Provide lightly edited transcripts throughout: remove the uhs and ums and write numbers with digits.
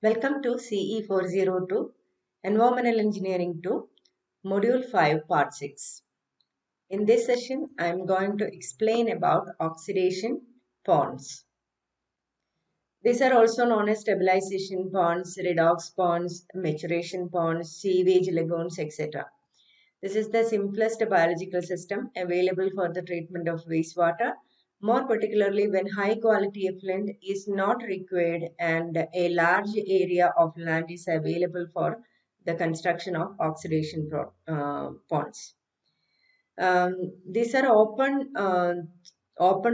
Welcome to CE 402 Environmental Engineering 2 Module 5 Part 6. In this session, I am going to explain about oxidation ponds. These are also known as stabilization ponds, redox ponds, maturation ponds, sewage lagoons, etc. This is the simplest biological system available for the treatment of wastewater, more particularly when high quality effluent is not required and a large area of land is available for the construction of oxidation ponds. These are open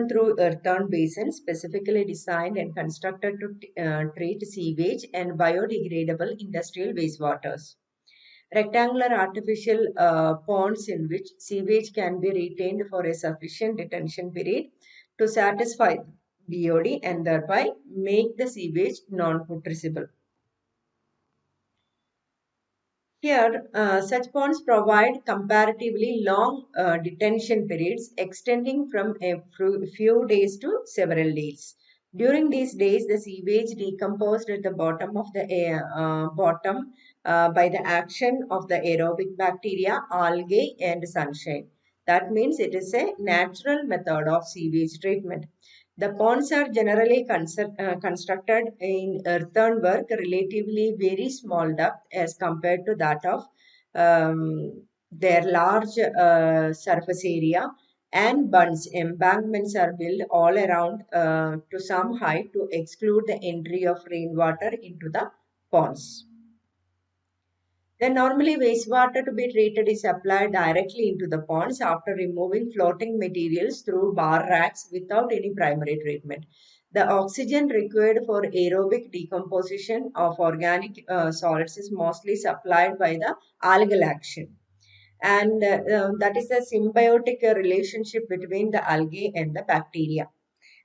through earthen basins specifically designed and constructed to treat sewage and biodegradable industrial wastewaters. Rectangular artificial ponds in which sewage can be retained for a sufficient detention period to satisfy BOD and thereby make the sewage non-putrescible. Here, such ponds provide comparatively long detention periods extending from a few days to several days. During these days, the sewage decomposed at the bottom of the bottom by the action of the aerobic bacteria, algae, and sunshine. That means it is a natural method of sewage treatment. The ponds are generally constructed in earthenwork, relatively very small depth as compared to that of their large surface area, and bunds embankments are built all around to some height to exclude the entry of rainwater into the ponds. Then normally wastewater to be treated is applied directly into the ponds after removing floating materials through bar racks without any primary treatment. The oxygen required for aerobic decomposition of organic solids is mostly supplied by the algal action. And that is a symbiotic relationship between the algae and the bacteria.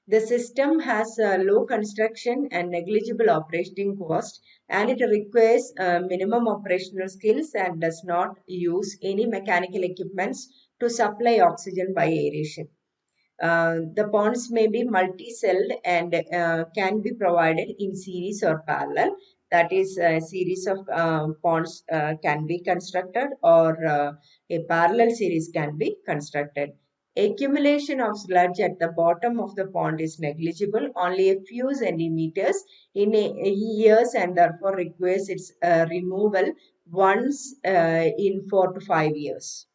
The system has low construction and negligible operating cost, and it requires minimum operational skills and does not use any mechanical equipments to supply oxygen by aeration. The ponds may be multi-celled and can be provided in series or parallel. That is, a series of ponds can be constructed, or a parallel series can be constructed. Accumulation of sludge at the bottom of the pond is negligible, only a few centimeters in a years, and therefore requires its removal once in 4 to 5 years.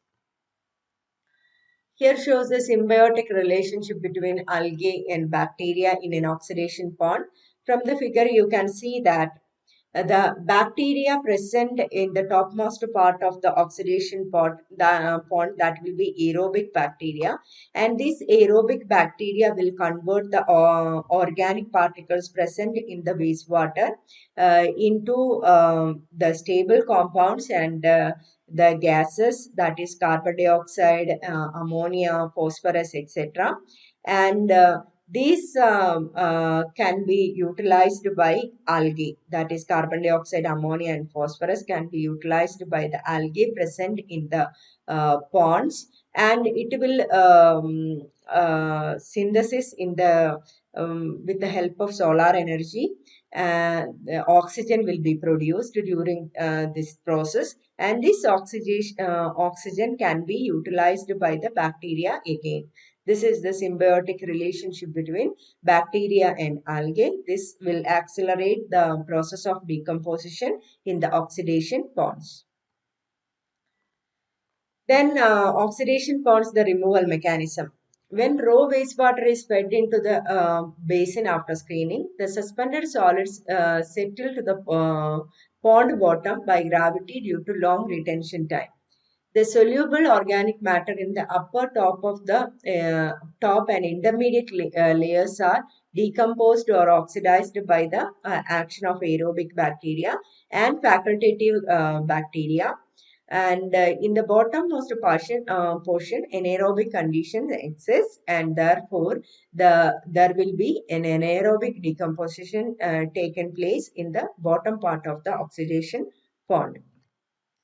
Here shows the symbiotic relationship between algae and bacteria in an oxidation pond. From the figure, you can see that the bacteria present in the topmost part of the oxidation pond, that will be aerobic bacteria, and this aerobic bacteria will convert the organic particles present in the wastewater into the stable compounds and the gases, that is carbon dioxide, ammonia, phosphorus, etc. And these can be utilized by algae, that is carbon dioxide, ammonia, and phosphorus can be utilized by the algae present in the ponds, and it will synthesis in the with the help of solar energy. The oxygen will be produced during this process, and this oxygen can be utilized by the bacteria again. This is the symbiotic relationship between bacteria and algae. This will accelerate the process of decomposition in the oxidation ponds. Then oxidation ponds, the removal mechanism. When raw wastewater is fed into the basin after screening, the suspended solids settle to the pond bottom by gravity due to long retention time. The soluble organic matter in the upper top of the top and intermediate layers are decomposed or oxidized by the action of aerobic bacteria and facultative bacteria. And in the bottommost portion, anaerobic conditions exist, and therefore there will be an anaerobic decomposition taken place in the bottom part of the oxidation pond.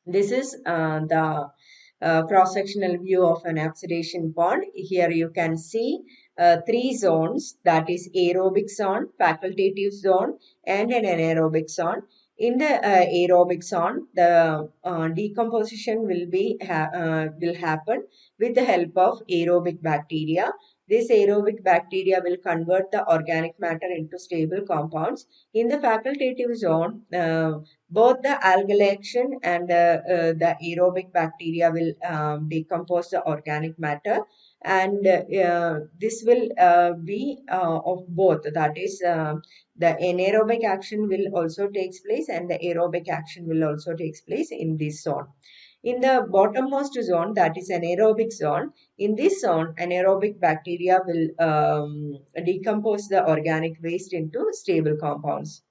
This is the cross-sectional view of an oxidation pond. Here you can see three zones, that is aerobic zone, facultative zone, and an anaerobic zone. In the aerobic zone, the decomposition will happen with the help of aerobic bacteria. This aerobic bacteria will convert the organic matter into stable compounds. In the facultative zone, both the algal action and the aerobic bacteria will decompose the organic matter, and this will be of both, that is the anaerobic action will also takes place and the aerobic action will also takes place in this zone. In the bottommost zone, that is anaerobic zone, in this zone anaerobic bacteria will decompose the organic waste into stable compounds.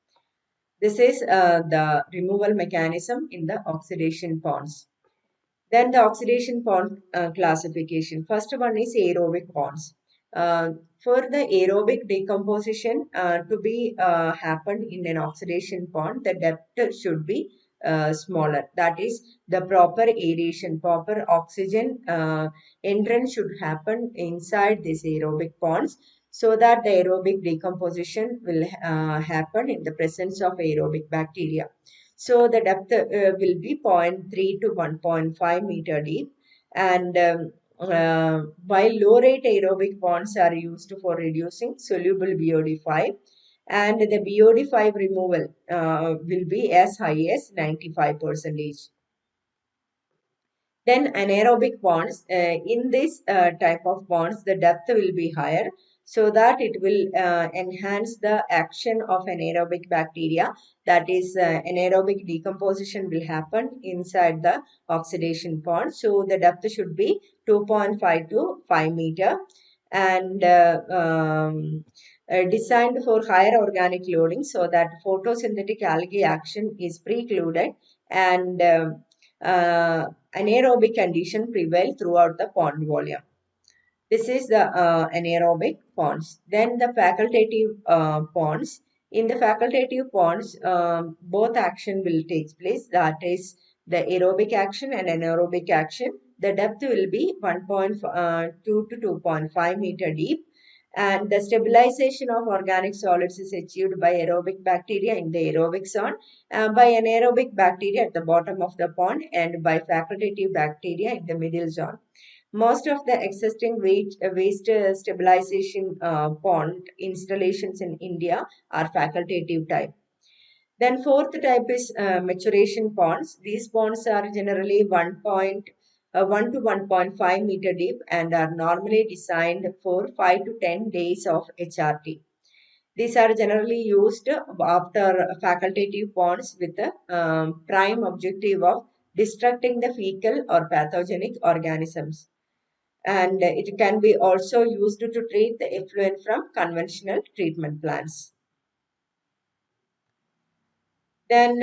This is the removal mechanism in the oxidation ponds. Then the oxidation pond classification. First one is aerobic ponds. For the aerobic decomposition to be happen in an oxidation pond, the depth should be smaller. That is, the proper aeration, proper oxygen entrance should happen inside these aerobic ponds, so that the aerobic decomposition will happen in the presence of aerobic bacteria. So the depth will be 0.3 to 1.5 meter deep. And while low rate aerobic ponds are used for reducing soluble BOD5, and the BOD5 removal will be as high as 95%. Then anaerobic ponds, in this type of ponds, the depth will be higher, so that it will enhance the action of anaerobic bacteria. That is, anaerobic decomposition will happen inside the oxidation pond. So the depth should be 2.5 to 5 meter, and designed for higher organic loading, so that photosynthetic algae action is precluded, and anaerobic condition prevail throughout the pond volume. This is the anaerobic ponds. Then the facultative ponds. In the facultative ponds, both action will take place. That is the aerobic action and anaerobic action. The depth will be 1.2 to 2.5 meter deep, and the stabilization of organic solids is achieved by aerobic bacteria in the aerobic zone, by anaerobic bacteria at the bottom of the pond, and by facultative bacteria in the middle zone. Most of the existing waste stabilization pond installations in India are facultative type. Then fourth type is maturation ponds. These ponds are generally 1 to 1.5 meter deep and are normally designed for 5 to 10 days of HRT. These are generally used after facultative ponds with the prime objective of destructing the fecal or pathogenic organisms, and it can be also used to treat the effluent from conventional treatment plants. Then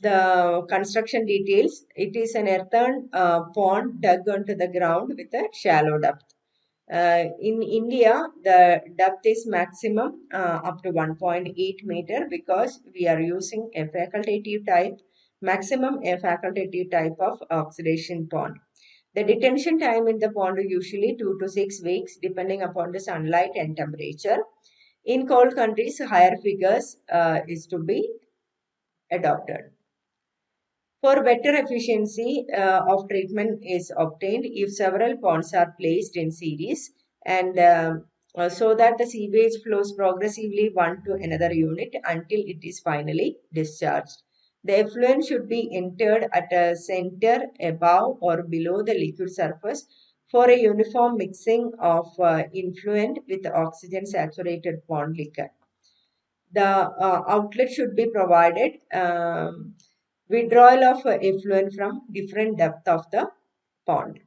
the construction details. It is an earthen pond dug onto the ground with a shallow depth. In India, the depth is maximum up to 1.8 meter, because we are using a facultative type, maximum a facultative type of oxidation pond. The detention time in the pond is usually 2 to 6 weeks, depending upon the sunlight and temperature. In cold countries, higher figures is to be adopted. For better efficiency of treatment is obtained if several ponds are placed in series, and so that the sewage flows progressively one to another unit until it is finally discharged. The effluent should be entered at a center above or below the liquid surface for a uniform mixing of influent with oxygen saturated pond liquor. The outlet should be provided. Withdrawal of effluent from different depth of the pond.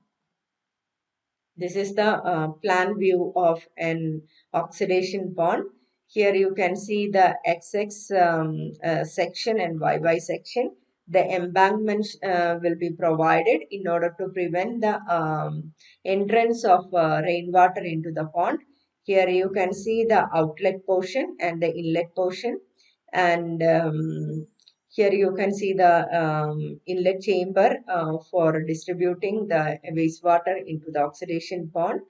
This is the plan view of an oxidation pond. Here you can see the XX section and YY section. The embankment will be provided in order to prevent the entrance of rainwater into the pond. Here you can see the outlet portion and the inlet portion, and here you can see the inlet chamber for distributing the wastewater into the oxidation pond.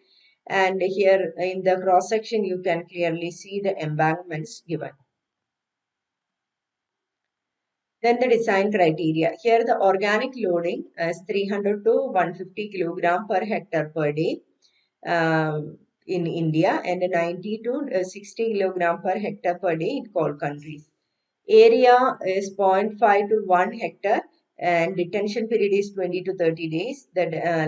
And here in the cross section, you can clearly see the embankments given. Then the design criteria. Here the organic loading is 300 to 150 kilogram per hectare per day in India, and 90 to 60 kilogram per hectare per day in cold countries. Area is 0.5 to 1 hectare, and detention period is 20 to 30 days. The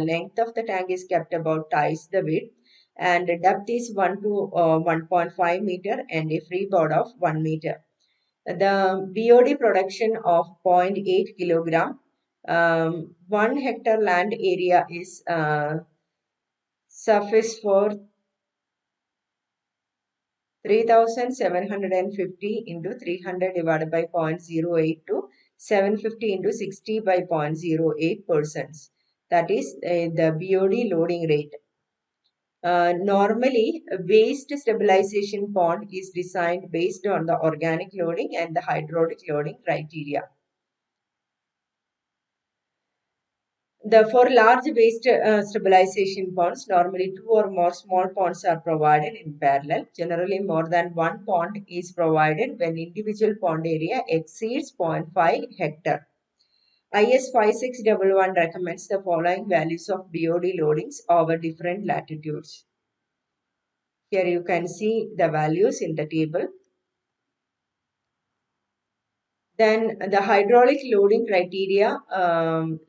length of the tank is kept about twice the width, and the depth is 1 to 1.5 meter, and a freeboard of 1 meter. The BOD production of 0.8 kilogram. 1 hectare land area is suffice for 3750 into 300 divided by 0.08 to 750 into 60 by 0.08%. That is the BOD loading rate. Normally, a waste stabilization pond is designed based on the organic loading and the hydraulic loading criteria. For large waste stabilization ponds, normally 2 or more small ponds are provided in parallel. Generally, more than 1 pond is provided when individual pond area exceeds 0.5 hectare. IS 5611 recommends the following values of BOD loadings over different latitudes. Here you can see the values in the table. Then the hydraulic loading criteria,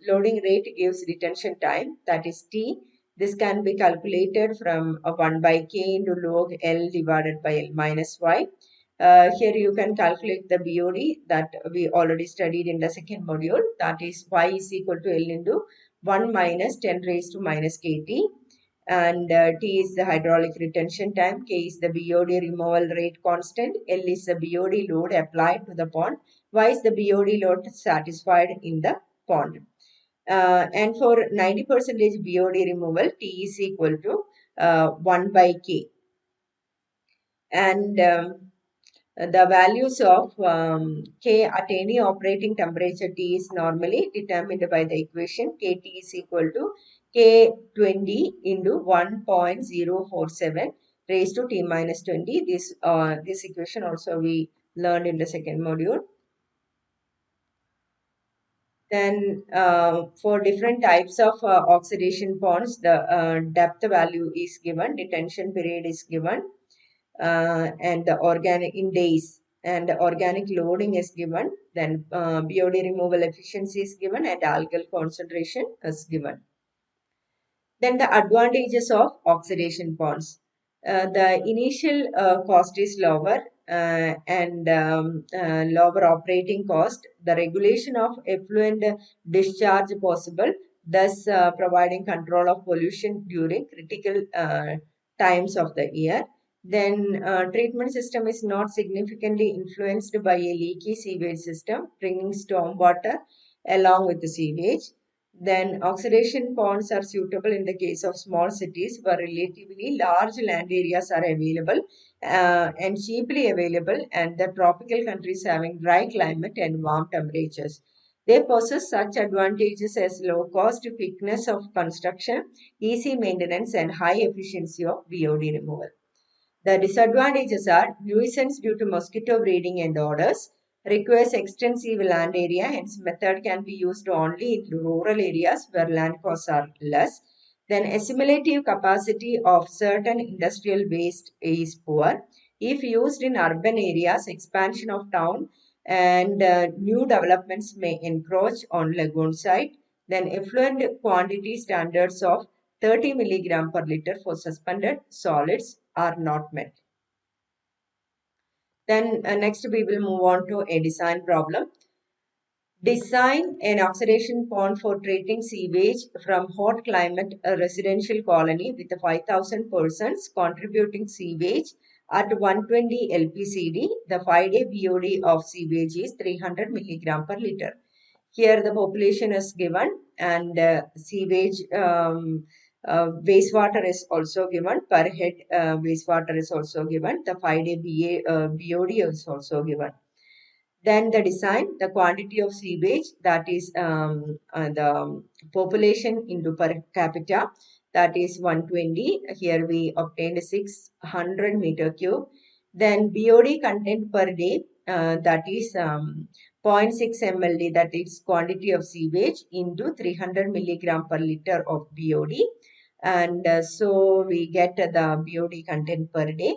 loading rate gives retention time, that is T. This can be calculated from 1 by K into log L divided by L minus Y. Here you can calculate the BOD that we already studied in the second module, that is Y is equal to L into 1 minus 10 raised to minus KT, and T is the hydraulic retention time, K is the BOD removal rate constant, L is the BOD load applied to the pond, Y is the BOD load satisfied in the pond. And for 90% BOD removal, T is equal to 1 by K. And the values of K at any operating temperature T is normally determined by the equation KT is equal to K20 into 1.047 raised to T minus 20. This equation also we learned in the second module. Then for different types of oxidation ponds, the depth value is given, detention period is given, and the organic in days, and the organic loading is given. Then BOD removal efficiency is given, and algal concentration is given. Then the advantages of oxidation ponds. The initial cost is lower, and lower operating cost. The regulation of effluent discharge possible, thus providing control of pollution during critical times of the year. Then treatment system is not significantly influenced by a leaky sewage system, bringing storm water along with the sewage. Then oxidation ponds are suitable in the case of small cities where relatively large land areas are available and cheaply available, and the tropical countries having dry climate and warm temperatures. They possess such advantages as low cost, quickness of construction, easy maintenance, and high efficiency of BOD removal. The disadvantages are nuisance due to mosquito breeding and odors, requires extensive land area, hence method can be used only in rural areas where land costs are less. Then assimilative capacity of certain industrial waste is poor. If used in urban areas, expansion of town and new developments may encroach on lagoon site. Then effluent quantity standards of 30 milligram per liter for suspended solids are not met. Then next we will move on to a design problem. Design an oxidation pond for treating sewage from hot climate residential colony with 5,000 persons contributing sewage at 120 LPCD. The 5-day BOD of sewage is 300 milligram per liter. Here the population is given, and sewage wastewater is also given, per head wastewater is also given, the 5-day BOD is also given. Then the design, the quantity of sewage, that is the population into per capita. that is 120. Here we obtained 600 meter cube. Then BOD content per day, that is zero point 0.6 mld, that is quantity of sewage into 300 milligram per liter of BOD. And so we get the BOD content per day.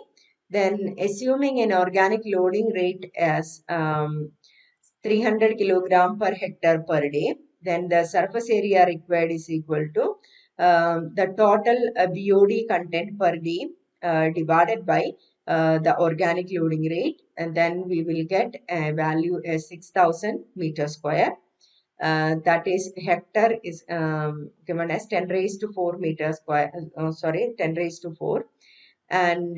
Then assuming an organic loading rate as 300 kilogram per hectare per day, then the surface area required is equal to the total BOD content per day divided by the organic loading rate, and then we will get a value as 6,000 meter square. That is hectare is given as 10 raised to 4 meter square, 10 raised to 4, and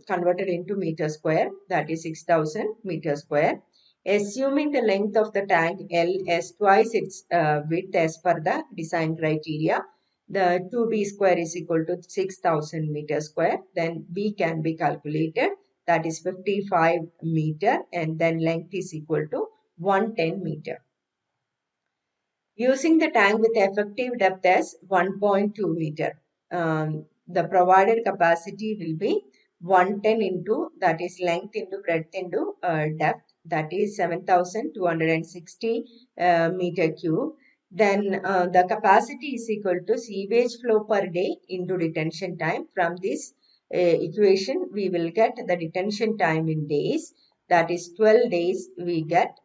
converted into meter square, that is 6,000 meter square. Assuming the length of the tank L as twice its width as per the design criteria, the 2B square is equal to 6,000 meter square. Then B can be calculated, that is 55 meter, and then length is equal to 110 meter. Using the tank with effective depth as 1.2 meter, the provided capacity will be 110 into, that is length into breadth into depth, that is 7,260 meter cube. Then the capacity is equal to sewage flow per day into detention time. From this equation, we will get the detention time in days, that is 12 days we get.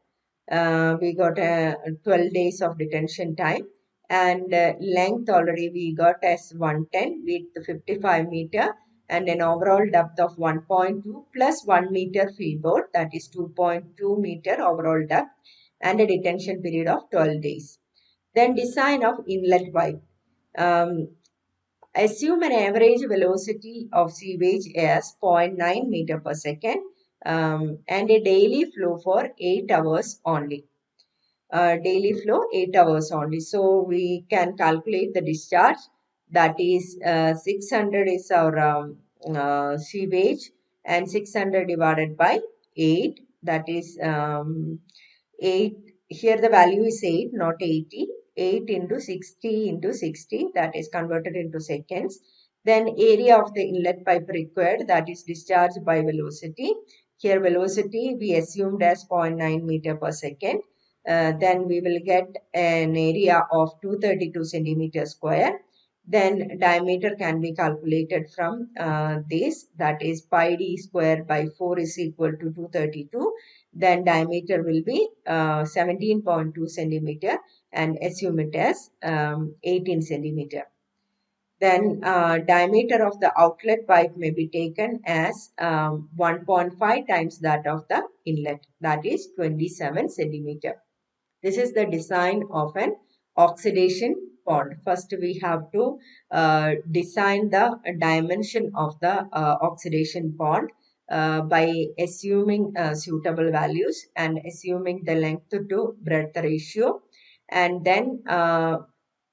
We got 12 days of detention time, and length already we got as 110, width 55 meter, and an overall depth of 1.2 plus 1 meter freeboard, that is 2.2 meter overall depth, and a detention period of 12 days. Then design of inlet pipe. Assume an average velocity of sewage as 0.9 meter per second and a daily flow for 8 hours only. Daily flow 8 hours only. So we can calculate the discharge, that is 600 is our sewage, and 600 divided by 8, that is 8. Here the value is 8, not 80. 8 into 60 into 60, that is converted into seconds. Then area of the inlet pipe required, that is discharge by velocity. Here velocity we assumed as 0.9 meter per second. Then we will get an area of 232 centimeter square. Then diameter can be calculated from this, that is pi d square by 4 is equal to 232. Then diameter will be 17.2 centimeter, and assume it as 18 centimeter. Then diameter of the outlet pipe may be taken as 1.5 times that of the inlet, that is 27 centimeter. This is the design of an oxidation pond. First, we have to design the dimension of the oxidation pond by assuming suitable values and assuming the length to breadth ratio. And then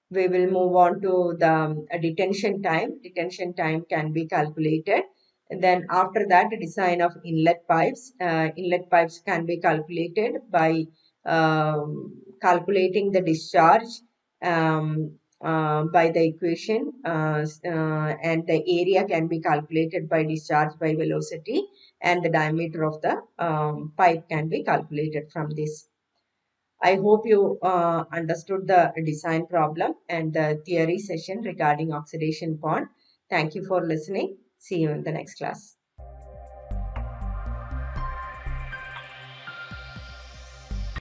we will move on to the detention time. Detention time can be calculated. And then after that, design of inlet pipes. Inlet pipes can be calculated by calculating the discharge by the equation, and the area can be calculated by discharge by velocity, and the diameter of the pipe can be calculated from this. I hope you understood the design problem and the theory session regarding oxidation pond. Thank you for listening. See you in the next class.